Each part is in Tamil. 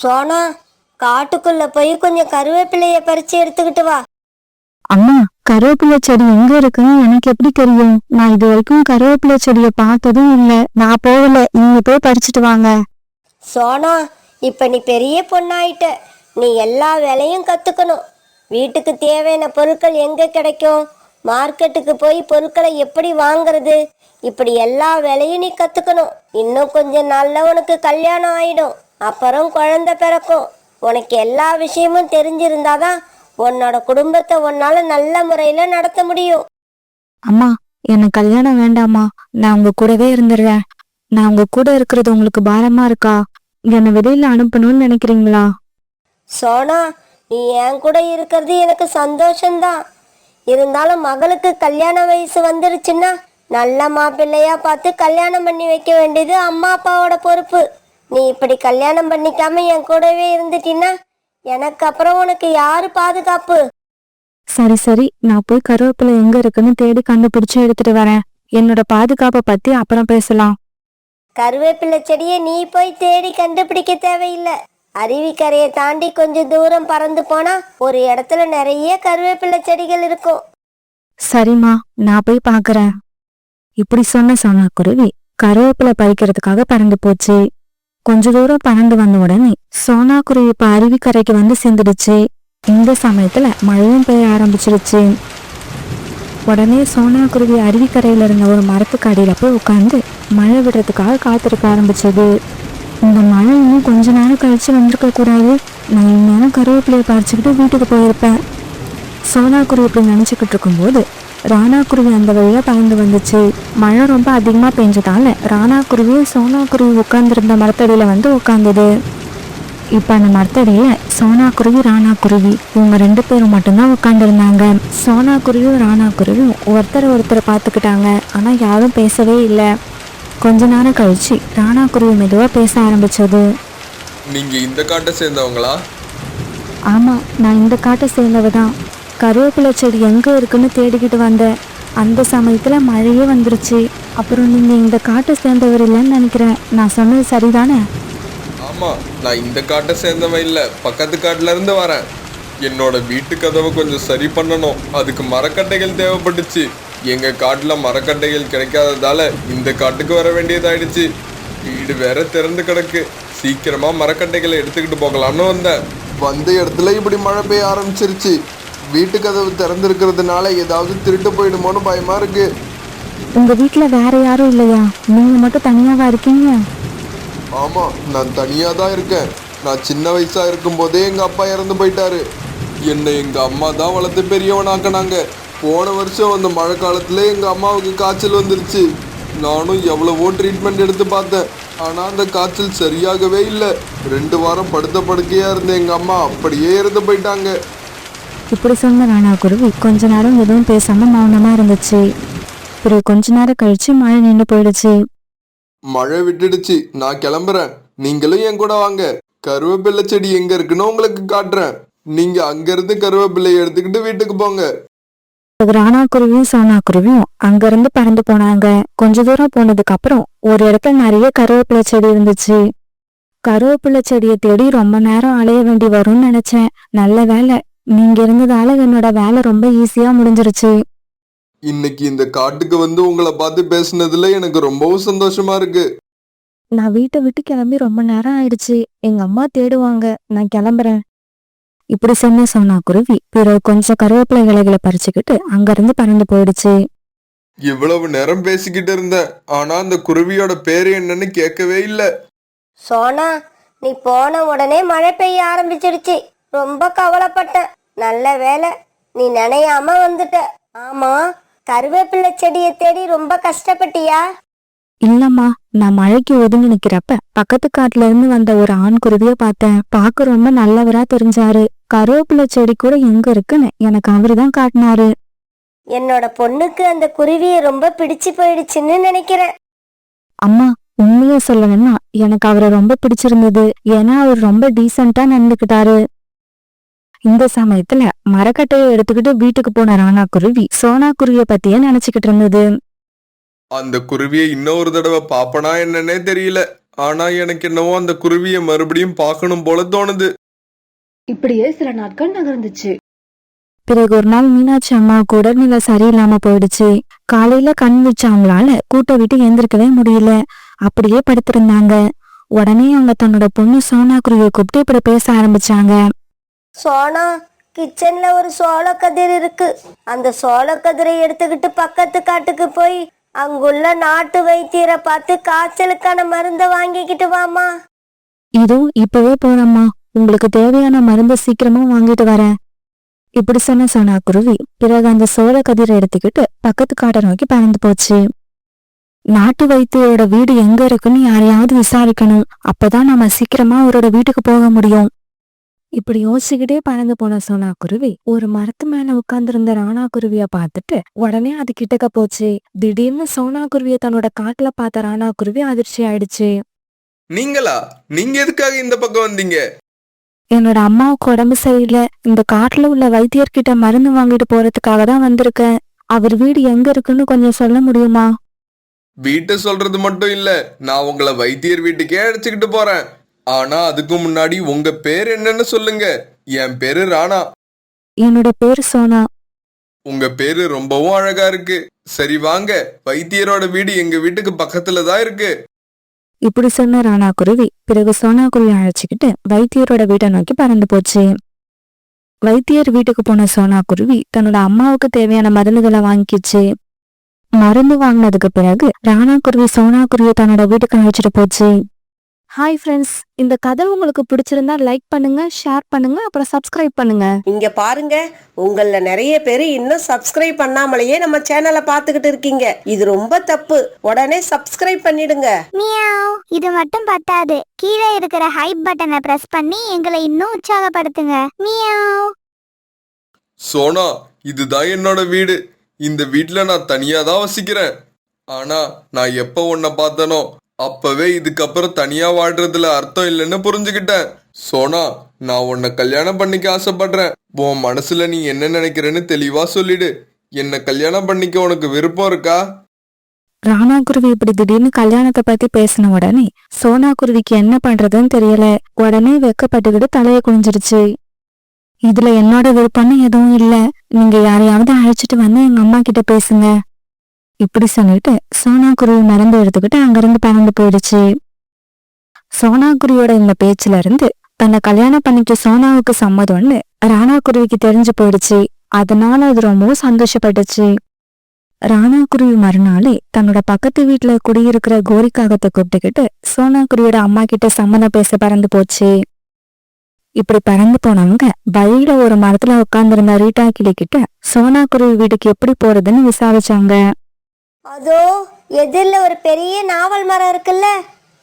சோனா, காட்டுக்குள்ள போய் கொஞ்சம் கருவேப்பிலைய பறிச்சு எடுத்துக்கிட்டு வா. அம்மா, கருவேப்பிலை செடி எங்க இருக்குன்னு எனக்கு எப்படி தெரியும்? நான் இது வரைக்கும் கருவேப்பிலை செடியை பார்த்ததும் இல்ல. நான் போகல, நீங்க போய் பறிச்சுட்டு வாங்க. சோனா, இப்ப நீ பெரிய பொண்ணாயிட்ட. நீ எல்லா வேலையும் கத்துக்கணும். வீட்டுக்கு தேவையான பொருட்கள் எங்க கிடைக்கும், மார்க்கெட்டுக்கு போய் பொருட்களை எப்படி வாங்குறது, இப்படி எல்லா வேலையும் நீ கத்துக்கணும். இன்னும் கொஞ்ச நாள்ல உனக்கு கல்யாணம் ஆயிடும், அப்புறம் குழந்தை பிறக்கும். உனக்கு எல்லா விஷயமும் தெரிஞ்சிருந்தாதான் உன்னோட குடும்பத்தை உன்னால நல்ல முறையில நடத்த முடியும். அம்மா, எனக்கு கல்யாணம் வேண்டாமா. நான் உங்க கூடவே இருந்துடுறேன். நான் உங்க கூட இருக்கிறது உங்களுக்கு பாரமா இருக்கா? என்னை வெளியில அனுப்பணும்னு நினைக்கிறீங்களா? சோனா, நீ என் கூட இருக்கிறது எனக்கு சந்தோஷம்தான். இருந்தாலும் மகளுக்கு கல்யாண வயசு வந்துருச்சுன்னா நல்ல மாப்பிள்ளையா பார்த்து கல்யாணம் பண்ணி வைக்க வேண்டியது அம்மா அப்பாவோட பொறுப்பு. நீ இப்படி கல்யாணம் பண்ணிக்காம என் கூடவே இருந்துட்டீன்னா எனக்கு அப்புறம் உனக்கு யாரு பாதுகாப்பு? சரி சரி, நான் போய் கருவேப்பிலை எங்க இருக்குன்னு தேடி கண்டுபிடிச்சு எடுத்துட்டு வரேன். என்னோட பாதுகாப்பை பத்தி அப்புறம் பேசலாம். கருவேப்பிலை செடியை நீ போய் தேடி கண்டுபிடிக்க தேவையில்லை. அருவிக்கரையை தாண்டி கொஞ்சம் தூரம் பறந்து போனா ஒரு இடத்துல நிறைய கருவேப்பிலை செடிகள் இருக்கும். சரிம்மா, நான் போய் பாக்குறேன். இப்படி சொன்ன சோனாக்குருவி கருவேப்பிலை பறிக்கிறதுக்காக பறந்து போச்சு. கொஞ்ச தூரம் பறந்து வந்த உடனே சோனாக்குருவி இப்ப அருவிக்கரைக்கு வந்து சேர்ந்துடுச்சு. இந்த சமயத்துல மழையும் பெய்ய ஆரம்பிச்சிருச்சு. உடனே சோனாக்குருவி அருவிக்கரையில இருந்த ஒரு மரத்துக்கு அடியில போய் உட்காந்து மழை விடுறதுக்காக காத்திருக்க ஆரம்பிச்சது. இந்த மழை இன்னும் கொஞ்ச நேரம் கழிச்சு வந்திருக்க கூடாது. நான் இந்நேரம் கருவேப்பிலையை பறிச்சுக்கிட்டு வீட்டுக்கு போயிருப்பேன். சோனாக்குருவி இப்படி நினைச்சுக்கிட்டு இருக்கும்போது ராணாக்குருவி அந்த வழியா பறந்து வந்துச்சு. மழை ரொம்ப அதிகமா பெஞ்சதால ராணாக்குருவியும் சோனாக்குருவி உட்கார்ந்துருந்த மரத்தடியில வந்து உட்கார்ந்தது. இப்ப அந்த மரத்தடியில சோனாக்குருவி ராணாக்குருவி இவங்க 2 பேரும் மட்டும்தான் உட்கார்ந்துருந்தாங்க. சோனாக்குருவியும் ராணாக்குருவியும் ஒருத்தரை பார்த்துக்கிட்டாங்க. ஆனா யாரும் பேசவே இல்லை. கொஞ்ச நேரம் கழிச்சு ராணாக்குருவி மெதுவா பேச ஆரம்பிச்சது. நீங்க இந்த காட்டை சேர்ந்தவங்களா? ஆமா, நான் இந்த காட்டை சேர்ந்தவ தான். கருவேப்பிலை செடி எங்க இருக்குன்னு தேடிக்கிட்டு வந்தேன். அந்த சமயத்துல மழையே வந்துருச்சு. அப்புறம் நீங்க இந்த காட்டை சேர்ந்தவர் இல்லைன்னு நினைக்கிறேன். நான் சொன்னது சரிதானே? ஆமா, நான் இந்த காட்டை சேர்ந்தவன் இல்ல, பக்கத்து காட்டுல இருந்து வரேன். என்னோட வீட்டு கதவை கொஞ்சம் சரி பண்ணணும். அதுக்கு மரக்கட்டைகள் தேவைப்பட்டுச்சு. எங்க காட்டுல மரக்கட்டைகள் கிடைக்காததால இந்த காட்டுக்கு வர வேண்டியதாயிடுச்சு. வீடு வேற திறந்து கிடக்கு. சீக்கிரமா மரக்கட்டைகளை எடுத்துக்கிட்டு போகலான்னு வந்தேன். வந்த இடத்துல இப்படி மழை பெய்ய ஆரம்பிச்சிருச்சு. வீட்டு கதவு திறந்திருக்கிறதுனால ஏதாவது திருட்டு போயிடுமோன்னு பயமா இருக்கு. உங்க வீட்டுல வேற யாரும் இல்லையா? நீங்க மட்டும் தனியாவா இருக்கீங்க? ஆமா, நான் தனியா தான் இருக்கேன். நான் சின்ன வயசா இருக்கும் போதே எங்க அப்பா இறந்து போயிட்டாரு. என்னை எங்க அம்மா தான் வளர்த்து பெரியவனாக்கினாங்க. போன வருஷம் அந்த மழை காலத்துல எங்க அம்மாவுக்கு காய்ச்சல் வந்துருச்சு. நானும் எவ்வளவோ ட்ரீட்மெண்ட் எடுத்து பார்த்தேன். ஆனா அந்த காய்ச்சல் சரியாகவே இல்லை. 2 வாரம் படுத்த படுக்கையா இருந்த எங்க அம்மா அப்படியே இறந்து போயிட்டாங்க. இப்படி சொன்ன ராணாக்குருவி கொஞ்ச நேரம் எதுவும் பேசாம மௌனமா இருந்துச்சு. பிறகு கொஞ்ச நேரம் கழிச்சு மழை நின்று போயிடுச்சு. மழை விட்டுடுச்சு, நான் கிளம்புறேன். நீங்களும் என் கூட வாங்க. கருவேப்பிள்ளை செடி எங்க இருக்குன்னு உங்களுக்கு காட்டுறேன். நீங்க அங்கிருந்து கருவேப்பிள்ளையை எடுத்துக்கிட்டு வீட்டுக்கு போங்க. ராணாக்குருவியும் சோனாக்குருவியும் அங்கிருந்து பறந்து போனாங்க. கொஞ்ச தூரம் போனதுக்கு அப்புறம் ஒரு இடத்துல நிறைய கருவேப்பிலை செடி இருந்துச்சு. கருவேப்பிலை செடியை தேடி ரொம்ப நேரம் அலைய வேண்டி வரும்னு நினைச்சேன். நல்ல வேலை, நீங்க இருந்ததால என்னோட வேலை ரொம்ப ஈஸியா முடிஞ்சிருச்சு. இன்னைக்கு இந்த காட்டுக்கு வந்து உங்களை பார்த்து பேசுனதுல எனக்கு ரொம்பவும் சந்தோஷமா இருக்கு. நான் வீட்டை விட்டு கிளம்பி ரொம்ப நேரம் ஆயிடுச்சு. எங்க அம்மா தேடுவாங்க. நான் கிளம்புறேன். இப்படி சொன்ன சோனாக்குருவி பிறகு கொஞ்சம் கருவேப்பிலை இலைகளை பறிச்சுக்கிட்டு அங்கிருந்து பறந்து போயிடுச்சு. இவ்வளவு நேரம் பேசிக்கிட்டு இருந்தேன், ஆனா அந்த குருவியோட பேரு என்னன்னு கேட்கவே இல்லை. சோனா, நீ போன உடனே மழை பெய்ய ஆரம்பிச்சிடுச்சு. ரொம்ப கவலைப்பட்டேன். நல்ல வேலை, நீ நினையாம வந்துட்ட. ஆமா, கருவேப்பிள்ளை செடியை தேடி ரொம்ப கஷ்டப்பட்டியா? இல்லம்மா, நான் மழைக்கு ஒதுங்கி நிக்கிறப்ப பக்கத்து காட்டுல இருந்து வந்த ஒரு ஆண் குருவிய பார்த்தேன். பார்க்க ரொம்ப நல்லவரா தெரிஞ்சாரு. கருவேப்பிலை செடி கூட எங்க இருக்குன்னு எனக்கு அவருதான் காட்டினாரு. என்னோட பொண்ணுக்கு அந்த குருவியை ரொம்ப பிடிச்சு போயிடுச்சுன்னு நினைக்கிறேன். அம்மா, உண்மையா சொல்லணும்னா எனக்கு அவரை ரொம்ப பிடிச்சிருந்தது. ஏன்னா அவர் ரொம்ப டீசென்ட்டா நடந்துக்கிட்டாரு. இந்த சமயத்துல மரக்கட்டையை எடுத்துக்கிட்டு வீட்டுக்கு போன ராணாக்குருவி சோனாக்குருவிய பத்தியே நினைச்சுக்கிட்டு இருந்தது. அந்த குருவியை இன்னொரு தடவை பாப்பனா என்னன்னே தெரியல. ஆனா எனக்கு என்னவோ அந்த குருவியை மறுபடியும் பார்க்கணும் போல தோணுது. இப்படியே சில நாட்கள் நகர்ந்துச்சு. பிறகு ஒரு நாள் மீனாட்சி அம்மாவுக்கு உடல்நிலை சரியில்லாம போயிடுச்சு. காலையில கண் வச்சு அவங்களால கூட்ட விட்டு எந்திரிக்கவே முடியல. அப்படியே படுத்திருந்தாங்க. உடனே அவங்க தன்னோட பொண்ணு சோனா குருவியை கூப்பிட்டு இப்படி பேச ஆரம்பிச்சாங்க. சோனா, கிச்சன்ல ஒரு சோளக்கதிர் இருக்கு. அந்த சோளக்கதிரை எடுத்துக்கிட்டு பக்கத்து காட்டுக்கு போய் அங்குள்ள நாட்டு வைத்தியரை பார்த்து காய்ச்சலுக்கான மருந்தை வாங்கிக்கிட்டு வாமா. இதோ இப்பவே போறம்மா, உங்களுக்கு தேவையான மருந்தை சீக்கிரமா வாங்கிட்டு வரேன். இப்படி சொன்ன சோனா குருவி பிறகு அந்த சோள கதிரை எடுத்துக்கிட்டு பக்கத்து காட்டை நோக்கி பறந்து போச்சு. நாட்டு வைத்தியரோட வீடு எங்க இருக்குன்னு யாரையாவது விசாரிக்கணும். அப்பதான் நம்ம சீக்கிரமா அவரோட வீட்டுக்கு போக முடியும். இப்படி யோசிச்சுக்கிட்டே பறந்து போன சோனா குருவி ஒரு மரத்து மேல உட்கார்ந்திருந்த ராணா குருவிய பார்த்துட்டு உடனே அது கிட்டக்க போச்சு. திடீர்னு சோனா குருவிய தன்னோட காட்டுல பார்த்த ராணா குருவி அதிர்ச்சி ஆயிடுச்சு. நீங்களா? நீங்க எதுக்காக இந்த பக்கம் வந்தீங்க? என்னோட அம்மாவுக்கு உடம்பு சரியில்லை. இந்த காட்டுல உள்ள வைத்தியர்கிட்ட மருந்து வாங்கிட்டு போறதுக்காக தான் வந்திருக்கேன். அவர் வீடு எங்க இருக்குன்னு கொஞ்சம் சொல்ல முடியுமா? வீட்டை சொல்றது மட்டும் இல்ல, நான் உங்களை வைத்தியர் வீட்டுக்கே அழைச்சுக்கிட்டு போறேன். ஆனா அதுக்கு முன்னாடி உங்க பேர் என்னன்னு சொல்லுங்க. என் பேரு ராணா. என்னோட பேரு சோனா. உங்க பேரு ரொம்பவும் அழகா இருக்கு. சரி வாங்க, வைத்தியரோட வீடு எங்க வீட்டுக்கு பக்கத்துல தான் இருக்கு. இப்படி சொன்ன ராணா குருவி பிறகு சோனா குருவி அழைச்சிக்கிட்டு வைத்தியரோட வீட்டை நோக்கி பறந்து போச்சு. வைத்தியர் வீட்டுக்கு போன சோனா குருவி தன்னோட அம்மாவுக்கு தேவையான மருந்துகளை வாங்கிக்கிச்சு. மருந்து வாங்கினதுக்கு பிறகு ராணா குருவி சோனா குருவியை தன்னோட வீட்டுக்கு அழைச்சிட்டு போச்சு. ஹாய் ஃப்ரெண்ட்ஸ், இந்த கதை உங்களுக்கு பிடிச்சிருந்தா லைக் பண்ணுங்க, ஷேர் பண்ணுங்க, அப்புறம் சப்ஸ்கிரைப் பண்ணுங்க. இங்க பாருங்க, உங்கள நிறைய பேர் இன்னும் சப்ஸ்கிரைப் பண்ணாமலேயே நம்ம சேனலை பார்த்துக்கிட்டு இருக்கீங்க. இது ரொம்ப தப்பு. உடனே சப்ஸ்கிரைப் பண்ணிடுங்க. மியாவ். இது மட்டும் பத்தாது, கீழே இருக்கிற ஹைப் பட்டனை பிரஸ் பண்ணி எங்களை இன்னும் உற்சாகப்படுத்துங்க. மியாவ். சோனா, இதுதான் என்னோட வீடு. இந்த வீட்டுல நான் தனியா தான் வசிக்கிறேன். ஆனா நான் எப்ப உன்னை பார்த்தனோ அப்பவே இதுக்கப்புறம் தனியா வாழ்றதுல அர்த்தம் இல்லைன்னு புரிஞ்சுக்கிட்டேன். சோனா, நான் உன்னை கல்யாணம் பண்ணிக்க ஆசைப்படுறேன். உன் மனசுல நீ என்ன நினைக்கிறேன்னு தெளிவா சொல்லிடு. என்ன கல்யாணம் பண்ணிக்க உனக்கு விருப்பம் இருக்கா? ராணா குருவி இப்படி திடீர்னு கல்யாணத்தை பத்தி பேசின உடனே சோனா குருவிக்கு என்ன பண்றதுன்னு தெரியல. உடனே வெக்கப்பட்டுக்கிட்டு தலையை குனிஞ்சிருச்சு. இதுல என்னோட விருப்பம்னு எதுவும் இல்ல. நீங்க யாரையாவது அழைச்சிட்டு வந்து எங்க அம்மா கிட்ட பேசுங்க. இப்படி சொல்லிட்டு சோனா குருவி மருந்து எடுத்துக்கிட்டு அங்கிருந்து பறந்து போயிடுச்சு. சோனா குருவியோட இந்த பேச்சுல இருந்து தன்னை கல்யாணம் பண்ணிக்க சோனாவுக்கு சம்மதம்னு ராணா குருவிக்கு தெரிஞ்சு போயிடுச்சு. அதனால அது ரொம்பவும் சந்தோஷப்பட்டுச்சு. ராணா குருவி மறுநாளே தன்னோட பக்கத்து வீட்டுல குடியிருக்கிற கோரிக்காகத்தை கூப்பிட்டுக்கிட்டு சோனா குருவியோட அம்மா கிட்ட சம்மதம் பேச பறந்து போச்சு. இப்படி பறந்து போனவங்க வழியில ஒரு மரத்துல உட்கார்ந்திருந்த ரீட்டா கிளி கிட்ட சோனா குருவி வீட்டுக்கு எப்படி போறதுன்னு விசாரிச்சாங்க. அதோ எதிரில் ஒரு பெரிய நாவல் மரம் இருக்குல்ல,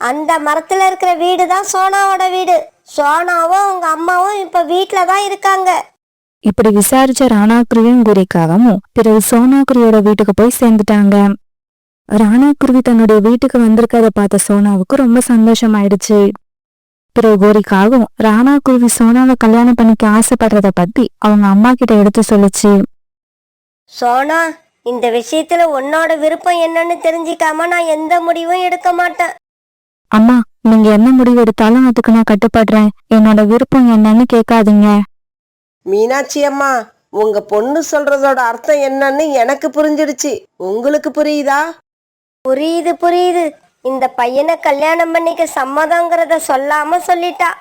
அந்த மரத்துல இருக்கிற வீடு தான் சோனாவோட வீடு. சோனாவும் அவங்க அம்மாவும் இப்ப வீட்டுல தான் இருக்காங்க. இப்படி விசாரிச்ச ராணா குருவியும் கோரிக்காகவும் பிறகு சோனா குருவியோட வீட்டுக்கு போய் சேர்ந்துட்டாங்க. ராணா குருவி தன்னுடைய வீட்டுக்கு வந்திருக்கிறத பார்த்த சோனாவுக்கு ரொம்ப சந்தோஷமாயிடுச்சு. பிறகு கோரிக்காகவும் ராணா குருவி சோனாவை கல்யாணம் பண்ணிக்க ஆசைப்படுறத பத்தி அவங்க அம்மா கிட்ட எடுத்து சொல்லுச்சு. சோனா, இந்த விஷயத்துல உன்னோட விருப்பம் என்னன்னு தெரிஞ்சிக்காம நான் எந்த முடிவும் எடுக்க மாட்டேன். அம்மா, நீங்க என்ன முடிவு எடுத்தாலும் அதுக்கு நான் கட்டுப்படுறேன். என்னோட விருப்பம் என்னன்னு கேட்காதீங்க. மீனாட்சி அம்மா, உங்க பொண்ணு சொல்றதோட அர்த்தம் என்னன்னு எனக்கு புரிஞ்சிடுச்சு. உங்களுக்கு புரியுதா? புரியுது புரியுது. இந்த பையனை கல்யாணம் பண்ணிக்க சம்மதங்கிறத சொல்லாம சொல்லிட்டா.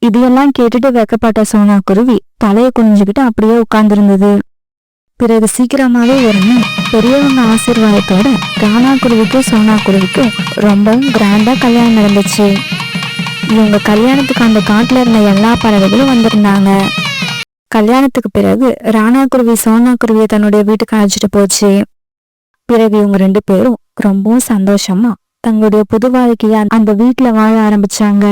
இதையெல்லாம் கேட்டுட்டு வெக்கப்பட்ட சோனா குருவி தலையை குனிஞ்சுக்கிட்டு அப்படியே உட்கார்ந்திருந்தது. பிறகு சீக்கிரமாவே ஒரு நாள் பெரியவங்க ஆசீர்வாதத்தோட ராணா குருவிக்கும் சோனா குருவிக்கும் ரொம்பவும் கிராண்டா கல்யாணம் நடந்துச்சு. இவங்க கல்யாணத்துக்கு அந்த காட்டுல இருந்த எல்லா பறவைகளும் வந்திருந்தாங்க. கல்யாணத்துக்கு பிறகு ராணா குருவி சோனா குருவியை தன்னுடைய வீட்டுக்கு அழைச்சிட்டு போச்சு. பிறகு இவங்க 2 பேரும் ரொம்பவும் சந்தோஷமா தங்களுடைய புது வாழ்க்கைய அந்த வீட்டுல வாழ ஆரம்பிச்சாங்க.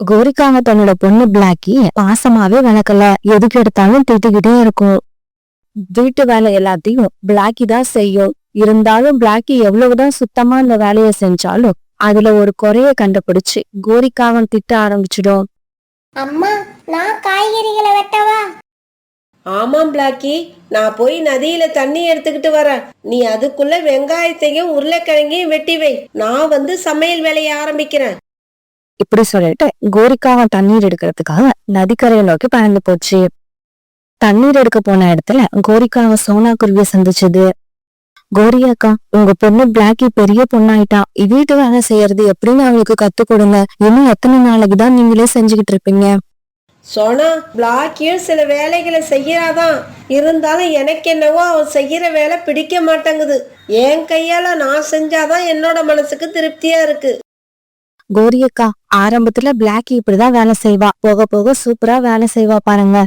கோரிக்காக தன்னோட பொண்ணு பிளாக்கிய பாசமாவே வளர்க்கல. எதுக்கு எடுத்தாலும் திட்டிக்கிட்டே இருக்கும். வீட்டு வேலை எல்லாத்தையும் பிளாக்கி தான் செய்யும். இருந்தாலும் பிளாக்கி எவ்வளவுதான் சுத்தமா அந்த வேலையை செஞ்சாலும் அதுல ஒரு குறைய கண்டுபிடிச்சு கோரிக்காவன் திட்ட ஆரம்பிச்சிடும். அம்மா, நான் காய்கறிகளை வெட்டவா? ஆமாம் பிளாக்கி, நான் போய் நதியில தண்ணி எடுத்துக்கிட்டு வரேன். நீ அதுக்குள்ள வெங்காயத்தையும் உருளைக்கிழங்கையும் வெட்டி வை. நான் வந்து சமையல் வேலையை ஆரம்பிக்கிறேன். இப்படி சொல்லிட்டு கோரிக்காவை தண்ணீர் எடுக்கிறதுக்காக நதிக்கரையை நோக்கி பறந்து போச்சு. தண்ணீர் எடுக்க போன இடத்துல கோரிக்காவை சோனா குருவியை சந்திச்சது. கோரி அக்கா, உங்க பொண்ணு பிளாக்கி பெரிய பொண்ணாயிட்டா. வீட்டு வேலை செய்யறது எப்படின்னு அவங்களுக்கு கத்து கொடுங்க. இன்னும் எத்தனை நாளைக்கு தான் நீங்களே செஞ்சுக்கிட்டு இருப்பீங்க? சோனா, பிளாக்கியும் சில வேலைகளை செய்யறாதான். இருந்தாலும் எனக்கு என்னவோ அவன் செய்யற வேலை பிடிக்க மாட்டேங்குது. என் கையால நான் செஞ்சாதான் என்னோட மனசுக்கு திருப்தியா இருக்கு. கோரி அக்கா, ஆரம்பத்துல பிளாக்கி இப்படிதான் வேலை செய்வா. போக போக சூப்பரா வேலை செய்வா பாருங்க.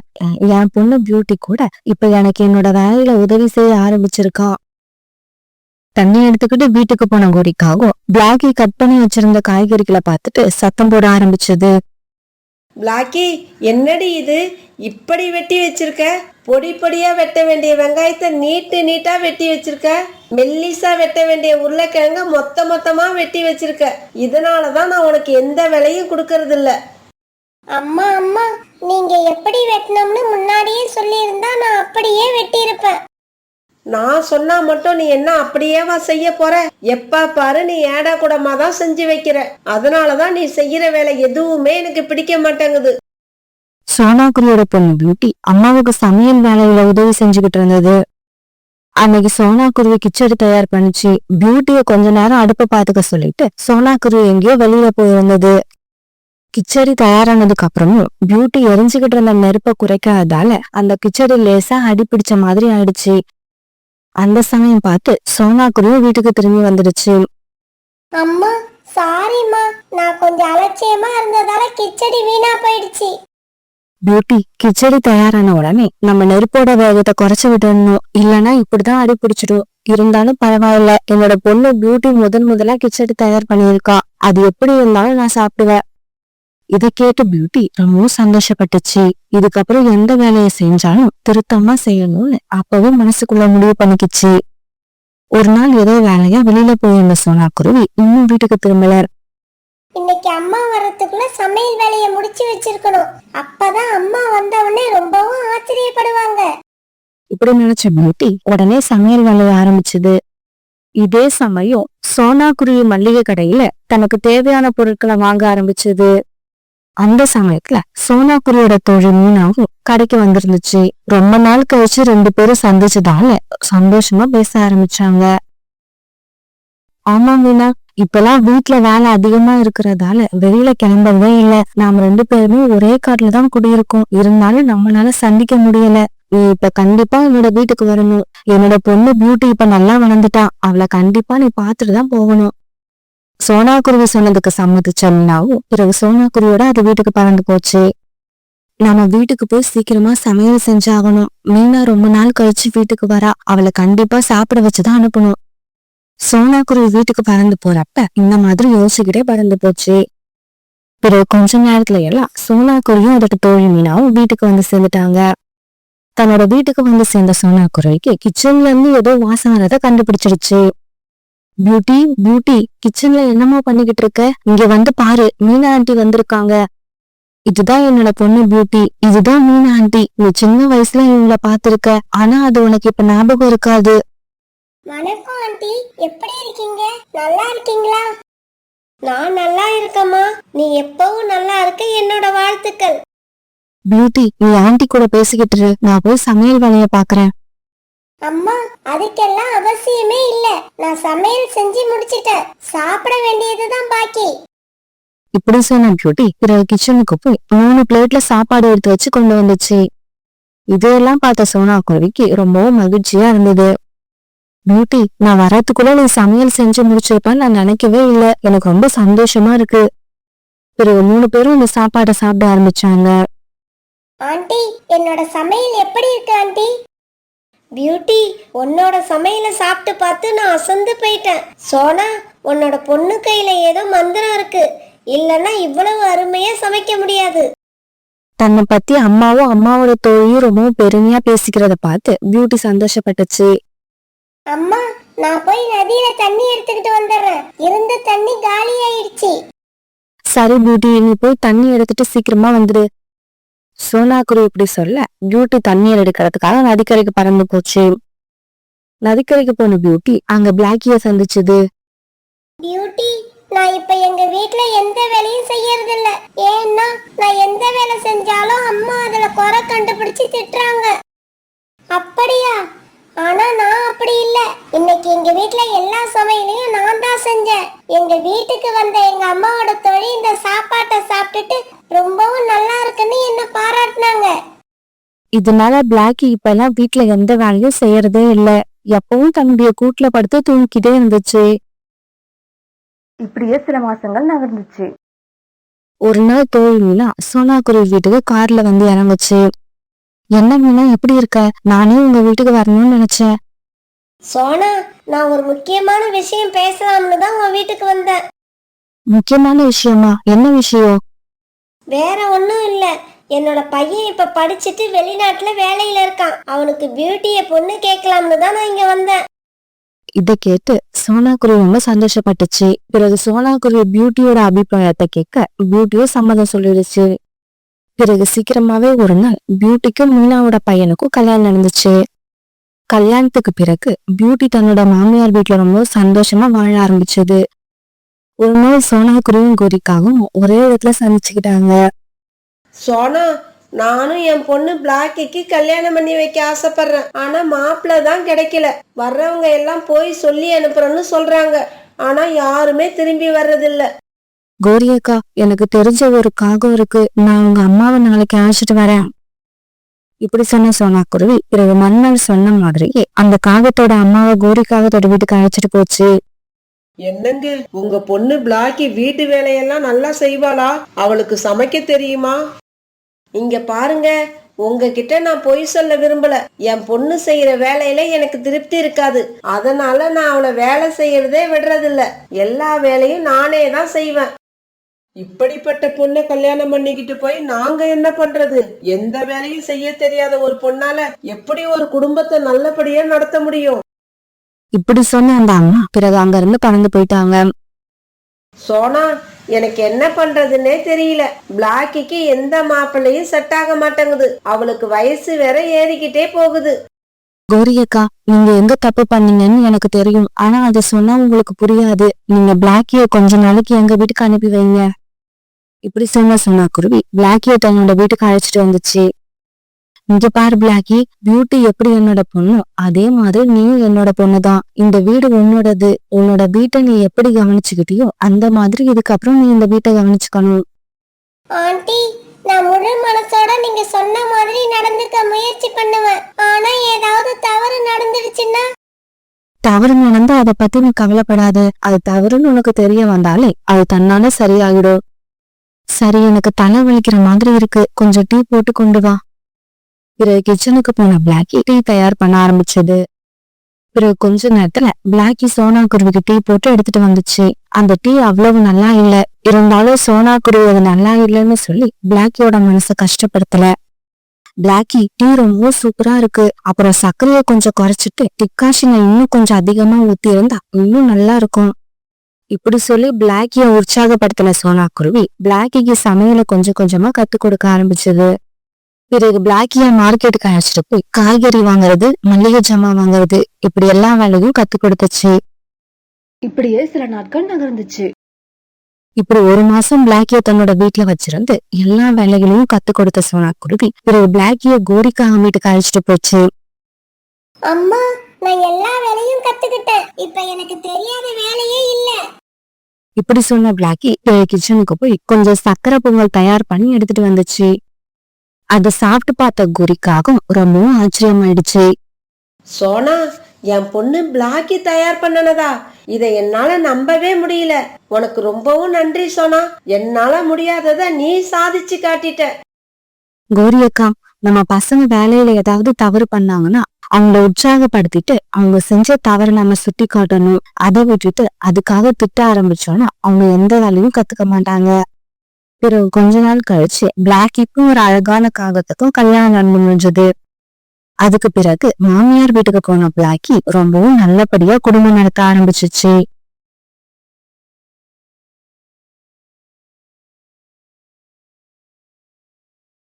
என் பொண்ணு பியூட்டி கூட இப்ப எனக்கு என்னோட வேலையில உதவி செய்ய ஆரம்பிச்சிருக்கா. தண்ணி எடுத்துக்கிட்டு வீட்டுக்கு போன கோரிக்காவும் பிளாக்கி கட் பண்ணி வச்சிருந்த காய்கறிகளை பார்த்துட்டு சத்தம் போட ஆரம்பிச்சது. பிளாக்கி, என்னடி இது இப்படி வெட்டி வச்சிருக்க? பொடி பொடியா வெட்ட வேண்டிய வெங்காயத்தை நீட்டா வெட்டி வச்சிருக்க. மெல்லிசா வெட்ட வேண்டிய உருளைக்கிழங்க மொத்தமா வெட்டி வச்சிருக்க. இதனாலதான் நான் உனக்கு எந்த வேலையும் கொடுக்கறது இல்ல. அம்மா அம்மா, நீங்க எப்படி வெட்டணும்னு முன்னாடியே சொல்லியிருந்தா நான் அப்படியே வெட்டியிருப்பேன். நான் சொன்னா மட்டும் நீ என்ன அப்படியேவா செய்ய போற? எப்ப பாரு நீ ஏடா கூடமா தான் செஞ்சு வைக்கிற. அதனாலதான் நீ செய்யற வேலை எதுவுமே எனக்கு பிடிக்க மாட்டேங்குது. சோனாக்குரியோட பொண்ணு பியூட்டி அம்மாவுக்கு சமையல் வேலையில உதவி செஞ்சுக்கிட்டு இருந்தது. அன்னைக்கு சோனாக்குருவி கிச்சடி தயார் பண்ணிச்சு. பியூட்டிய கொஞ்ச நேரம் அடுப்ப பாத்துக்க சொல்லிட்டு சோனாக்குருவி எங்கேயோ வெளியில போயிருந்தது. கிச்சடி தயாரானதுக்கு அப்புறமும் பியூட்டி எரிஞ்சுக்கிட்டு இருந்த நெருப்ப குறைக்காததால அந்த கிச்சடி லேசா அடி பிடிச்ச மாதிரி ஆயிடுச்சு. அந்த சமயம் பார்த்து சோனாக்குருவி வீட்டுக்கு திரும்பி வந்துடுச்சு. அம்மா சாரிம்மா, நான் கொஞ்சம் அலட்சியமா இருந்ததால கிச்சடி வீணா போயிடுச்சு. பியூட்டி, கிச்சடி தயாரான உடனே நம்ம நெருப்போட வேகத்தை குறைச்சு விடணும். இல்லைன்னா இப்படிதான் அடி பிடிச்சிடும். இருந்தாலும் பரவாயில்ல, என்னோட பொண்ணு பியூட்டி முதலா கிச்சடி தயார் பண்ணியிருக்கா. அது எப்படி இருந்தாலும் நான் சாப்பிடுவேன். இதை கேட்டு பியூட்டி ரொம்பவும் சந்தோஷப்பட்டுச்சு. இதுக்கப்புறம் எந்த வேலையை செஞ்சாலும் திருத்தமா செய்யணும்னு அப்பவே மனசுக்குள்ள முடிவு பண்ணிக்கிச்சு. ஒரு நாள் ஏதோ வேலையா வெளியில போயிருந்த சோனாக்குருவி இன்னும் வீட்டுக்கு திரும்பல. இன்னைக்கு அம்மா வர்றதுக்குள்ள சமையல் வேலையை முடிச்சு வச்சிருக்கணும். அப்பதான் அம்மா வந்த உடனே ரொம்பவும் ஆச்சரியப்படுவாங்க. இப்படி நினைச்ச பியூட்டி உடனே சமையல் வேலையை ஆரம்பிச்சது. இதே சமயம் சோனாக்குருவி மல்லிகை கடையில தனக்கு தேவையான பொருட்களை வாங்க ஆரம்பிச்சது. அந்த சமயத்துல சோனாக்குருவியோட தோழி மீனாவும் கடைக்கு வந்திருந்துச்சு. ரொம்ப நாள் கழிச்சு 2 பேரும் சந்திச்சதால சந்தோஷமா பேச ஆரம்பிச்சாங்க. ஆமா மீனா, இப்பெல்லாம் வீட்டுல வேலை அதிகமா இருக்கிறதால வெளியில கிளம்பவே இல்ல. நாம 2 பேருமே ஒரே காட்டுல தான் குடியிருக்கோம். இருந்தாலும் நம்மளால சந்திக்க முடியல. நீ இப்ப கண்டிப்பா என்னோட வீட்டுக்கு வரணும். என்னோட பொண்ணு பியூட்டி இப்ப நல்லா வளர்ந்துட்டா. அவளை கண்டிப்பா நீ பாத்துட்டு தான் போகணும். சோனாக்குருவி சொன்னதுக்கு சம்மதிச்ச மீனாவும் பிறகு சோனாக்குருவியோட அது வீட்டுக்கு பறந்து போச்சு. நம்ம வீட்டுக்கு போய் சீக்கிரமா சமையல் செஞ்சாகணும். மீனா ரொம்ப நாள் கழிச்சு வீட்டுக்கு வரா. அவளை கண்டிப்பா சாப்பிட வச்சுதான் அனுப்பணும். சோனாக்குருவி வீட்டுக்கு பறந்து போறப்ப இந்த மாதிரி யோசிச்சுக்கிட்டே பறந்து போச்சு. பிறகு கொஞ்ச நேரத்துல எல்லாம் சோனாக்குருவியும் அதோட தோழி மீனாவும் வீட்டுக்கு வந்து சேர்ந்துட்டாங்க. தன்னோட வீட்டுக்கு வந்து சேர்ந்த சோனாக்குருவிக்கு கிச்சன்ல இருந்து ஏதோ வாசம் வரத கண்டுபிடிச்சிருச்சு. பியூட்டி பியூட்டி, கிச்சன்ல என்னமோ பண்ணிக்கிட்டு இருக்க? இங்க வந்து பாரு, மீனா ஆண்டி வந்திருக்காங்க. இதுதான் என்னோட பொண்ணு பியூட்டி. இதுதான் மீனா ஆண்டி. நீ சின்ன வயசுல இவங்கள பாத்திருக்க. ஆனா அது உனக்கு இப்ப ஞாபகம் இருக்காது. வணக்கம் ஆண்டி, எப்படி இருக்கீங்க? நல்லா இருக்கீங்களா? நான் நல்லா இருக்கேம்மா. நீ எப்பவும் நல்லா இருக்க. என்னோட வாழ்த்துக்கள். பியூட்டி, நீ ஆண்டி கூட பேசிக்கிட்டு இரு. நான் போய் சமையல் வேலைய பாக்குறேன். அம்மா, அதுக்கெல்லாம் அவசியமே இல்ல. நான் சமையல் செஞ்சு முடிச்சிட்டேன். சாப்பிட வேண்டியதுதான் பாக்கி. இப்படி சொன்ன பியூட்டி பிறகு கிச்சனுக்கு போய் 3 பிளேட்ல சாப்பாடு எடுத்து வச்சு கொண்டு வந்துச்சு. இதையெல்லாம் பார்த்த சோனாக்குருவிக்கு ரொம்பவும் மகிழ்ச்சியா இருந்தது. பியூட்டி, நான் வரத்துக்குள்ள நீ சமையல் செஞ்சு முடிச்சிருப்பான்னு நான் நினைக்கவே இல்லை. எனக்கு ரொம்ப சந்தோஷமா இருக்கு. பிறகு 3 பேரும் இந்த சாப்பாடை சாப்பிட ஆரம்பிச்சாங்க. ஆண்டி, என்னோட சமையல் எப்படி இருக்கு ஆண்டி? பியூட்டி, உன்னோட சமையலை சாப்பிட்டு பார்த்து நான் அசந்து போயிட்டேன். சோனா, உன்னோட பொண்ணு கையில ஏதோ மந்திரம் இருக்கு. இல்லைன்னா இவ்வளவு அருமையா சமைக்க முடியாது. தன்னை பத்தி அம்மாவும் அம்மாவோட தோழியும் ரொம்பவும் பெருமையா பேசிக்கிறத பார்த்து பியூட்டி சந்தோஷப்பட்டுச்சு. அம்மா, நான் போய் நதியில தண்ணி எடுத்துக்கிட்டு வந்துடுறேன். இருந்த தண்ணி காலி ஆயிடுச்சு. சரி பியூட்டி, நீ போய் தண்ணி எடுத்துட்டு சீக்கிரமா வந்துடு. சோனாக்குரு இப்படி சொல்ல பியூட்டி தண்ணீர் எடுக்கிறதுக்காக நதிக்கரைக்கு பறந்து போச்சு. நதிக்கரைக்கு போன பியூட்டி அங்க பிளாக்கிய சந்திச்சது. பியூட்டி, நான் இப்ப எங்க வீட்ல எந்த வேலையும் செய்யறது இல்ல. ஏன்னா நான் எந்த வேலை செஞ்சாலும் அம்மா அதுல குறை கண்டுபிடிச்சு திட்டுறாங்க. அப்படியா? ஆனா நான் அப்படி இல்ல. இன்னைக்கு எங்க வீட்ல எல்லா சமையலையும் நான் தான் செஞ்சேன். எங்க வீட்டுக்கு வந்த எங்க அம்மாவோட தொழில் இந்த சாப்பாட்டை சாப்பிட்டுட்டு ரொம்பவும் நல்லா இருக்குன்னு என்ன பாராட்டினாங்க. இதனால பிளாக்கி இப்ப எல்லாம் வீட்டுல எந்த வேலையும் செய்யறதே இல்ல. எப்பவும் தன்னுடைய கூட்டுல படுத்து தூங்கிக்கிட்டே இருந்துச்சு. இப்படியே சில மாசங்கள் நகர்ந்துச்சு. ஒரு நாள் தோழி மீனா சோனாக்குருவி வீட்டுக்கு கார்ல வந்து இறங்குச்சு. என்ன மீனா, எப்படி இருக்க? நானே உங்க வீட்டுக்கு வரணும்னு நினைச்சேன். சோனா, நான் ஒரு முக்கியமான விஷயம் பேசலாம்னு தான் உன் வீட்டுக்கு வந்தேன். முக்கியமான விஷயமா? என்ன விஷயம்? வேற ஒன்றும் இல்ல. என்னோட பையன் இப்ப படிச்சுட்டு வெளிநாட்டுல வேலையில இருக்கான். அவனுக்கு பியூட்டிய பொண்ணு கேட்கலாம்னு தான் நான் இங்க வந்தேன். இதை கேட்டு சோனாக்குருவி ரொம்ப சந்தோஷப்பட்டுச்சு. பிறகு சோனாக்குருவி பியூட்டியோட அபிப்பிராயத்தை கேட்க பியூட்டியும் சம்மதம் சொல்லிடுச்சு. பிறகு சீக்கிரமாவே ஒரு நாள் பியூட்டிக்கும் மீனாவோட பையனுக்கும் கல்யாணம் நடந்துச்சு. கல்யாணத்துக்கு பிறகு பியூட்டி தன்னோட மாமியார் வீட்டுல ரொம்ப சந்தோஷமா வாழ ஆரம்பிச்சது. ஒரு நாள் சோனாக்குருவியும் கோரிக்காவும் ஒரே இடத்துல சந்திச்சுக்கிட்டாங்க. சோனா, நானும் என் பொண்ணு பிளாக்கிக்கு கல்யாணம் பண்ணி வைக்க ஆசைப்படுறேன். ஆனா மாப்பிள்ள தான் கிடைக்கல. வர்றவங்க எல்லாம் போய் சொல்லி அனுப்புறேன்னு சொல்றாங்க. ஆனா யாருமே திரும்பி வர்றதில்ல. கோரியக்கா, எனக்கு தெரிஞ்ச ஒரு காகம் இருக்கு. நான் உங்க அம்மாவை நாளைக்கு அழைச்சிட்டு வரேன். இப்படி சொன்ன சோனாக்குருவி பிறகு மன்னர் சொன்ன மாதிரியே அந்த காகத்தோட அம்மாவை கோரி காகத்தோட வீட்டுக்கு அழைச்சிட்டு போச்சு. என்னங்க, உங்க பொண்ணு பிளாக்கி வீட்டு வேலையெல்லாம் நல்லா செய்வாளா? அவளுக்கு சமைக்க தெரியுமா? இங்க பாருங்க, உங்ககிட்ட நான் பொய் சொல்ல விரும்பல. என் பொண்ணு செய்யற வேலையில எனக்கு திருப்தி இருக்காது. அதனால நான் அவளை வேலை செய்யறதே விடுறதில்ல. எல்லா வேலையும் நானே தான் செய்வேன். இப்படிப்பட்ட பொண்ணை கல்யாணம் பண்ணிக்கிட்டு போய் நாங்க என்ன பண்றது? எந்த வேலையும் செய்ய தெரியாத ஒரு பொண்ணால எப்படி ஒரு குடும்பத்தை நல்லபடியா நடத்த முடியும்? இப்படி சொன்ன அந்த அம்மா பிறகு அங்க இருந்து பறந்து போயிட்டாங்க. சோனா, எனக்கு என்ன பண்றதுன்னே தெரியல. பிளாக்கிக்கு எந்த மாப்பிள்ளையும் செட் ஆக மாட்டேங்குது. அவளுக்கு வயசு வேற ஏறிக்கிட்டே போகுது. கோரியக்கா, நீங்க எங்க தப்பு பண்ணீங்கன்னு எனக்கு தெரியும். ஆனா அதை சொன்னா உங்களுக்கு புரியாது. நீங்க பிளாக்கிய கொஞ்ச நாளைக்கு எங்க வீட்டுக்கு அனுப்பி வைங்க. இப்படி சொன்ன சோனாக்குருவி பிளாக்கிய தன்னோட வீட்டுக்கு அழைச்சிட்டு வந்துச்சு. இங்க பாரு பிளாக்கி, பியூட்டி எப்படி என்னோட பொண்ணு, அதே மாதிரி நீயும் என்னோட பொண்ணுதான். இந்த வீடு உன்னோடது. உன்னோட வீட்டை நீ எப்படி கவனிச்சுக்கிட்டியோ அந்த மாதிரி இதுக்கப்புறம் நீ இந்த வீட்டை கவனிச்சுக்கணும். ஆண்டி, நான் முழு மனசோட நீங்க சொன்ன மாதிரி நடந்துக்க முயற்சி பண்ணுவேன். ஆனா ஏதாவது தவறு நடந்துடுச்சுன்னா? தவறு நடந்தா அதை பத்தி நீ கவலைப்படாத. அது தவறுன்னு உனக்கு தெரிய வந்தாலே அது தன்னால சரியாகிடும். சரி, எனக்கு தலை வலிக்கிற மாதிரி இருக்கு. கொஞ்சம் டீ போட்டு கொண்டு வா. பிறகு கிச்சனுக்கு போன பிளாக்கி டீ தயார் பண்ண ஆரம்பிச்சது. பிறகு கொஞ்ச நேரத்துல பிளாக்கி சோனாக்குருவிக்கு டீ போட்டு எடுத்துட்டு வந்துச்சு. அந்த டீ அவ்வளவு நல்லா இல்ல. இருந்தாலும் சோனாக்குருவி அது நல்லா இல்லைன்னு சொல்லி பிளாக்கியோட மனசை கஷ்டப்படுத்தல. பிளாக்கி, டீ ரொம்ப சூப்பரா இருக்கு. அப்புறம் சர்க்கரையை கொஞ்சம் குறைச்சிட்டு டிக்காஷனை இன்னும் கொஞ்சம் அதிகமா ஊத்தி இருந்தா இன்னும் நல்லா இருக்கும். இப்படி சொல்லி பிளாக்கிய உற்சாகப்படுத்தின சோனாக்குருவி பிளாக்கிக்கு சமையலை கொஞ்சம் கொஞ்சமா கத்து கொடுக்க ஆரம்பிச்சது. பிறகு பிளாக்கிய மார்க்கெட்டுக்கு அழைச்சிட்டு போய் காய்கறி வாங்குறது, மளிகை ஜாமான் வாங்குறது, இப்படி எல்லா வேலையும் கத்து கொடுத்துச்சு. இப்படியே சில நாட்கள் நகர்ந்துச்சு. இப்படி ஒரு மாசம் பிளாக்கிய தன்னோட வீட்டுல வச்சிருந்து எல்லா வேலைகளையும் கத்து கொடுத்த சோனாக்குருவி பிறகு பிளாக்கிய கோரிக்காக வீட்டுக்கு அழைச்சிட்டு போச்சு. அம்மா, நான் எல்லா வேலையும் கத்துக்கிட்டேன். இப்ப எனக்கு தெரியாத வேலையே இல்ல. இப்படி சொன்ன பிளாக்கி கிச்சனுக்கு போய் கொஞ்சம் சக்கரை பொங்கல் தயார் பண்ணி எடுத்துட்டு வந்துச்சு. அதை சாப்பிட்டு பார்த்த கோரிக்காகவும் ரொம்பவும் ஆச்சரியமாயிடுச்சு. சோனா, என் பொண்ணு பிளாக்கி தயார் பண்ணனதா? இதை என்னால நம்பவே முடியல. உனக்கு ரொம்பவும் நன்றி சோனா. என்னால முடியாததை நீ சாதிச்சு காட்டிட்ட. கோரியக்கா, நம்ம பசங்க வேலையில ஏதாவது தவறு பண்ணாங்கன்னா அவங்கள உற்சாகப்படுத்திட்டு அவங்க செஞ்ச தவறை நம்ம சுட்டி காட்டணும். அதை விட்டுட்டு அதுக்காக திட்ட ஆரம்பிச்சோம்னா அவங்க எந்த வேலையும் கத்துக்க மாட்டாங்க. பிறகு கொஞ்ச நாள் கழிச்சு பிளாக்கிக்கும் ஒரு அழகான காகத்துக்கும் கல்யாணம் நடந்து முடிஞ்சது. அதுக்கு பிறகு மாமியார் வீட்டுக்கு போன பிளாக்கி ரொம்பவும் நல்லபடியா குடும்பம் நடத்த ஆரம்பிச்சிச்சு.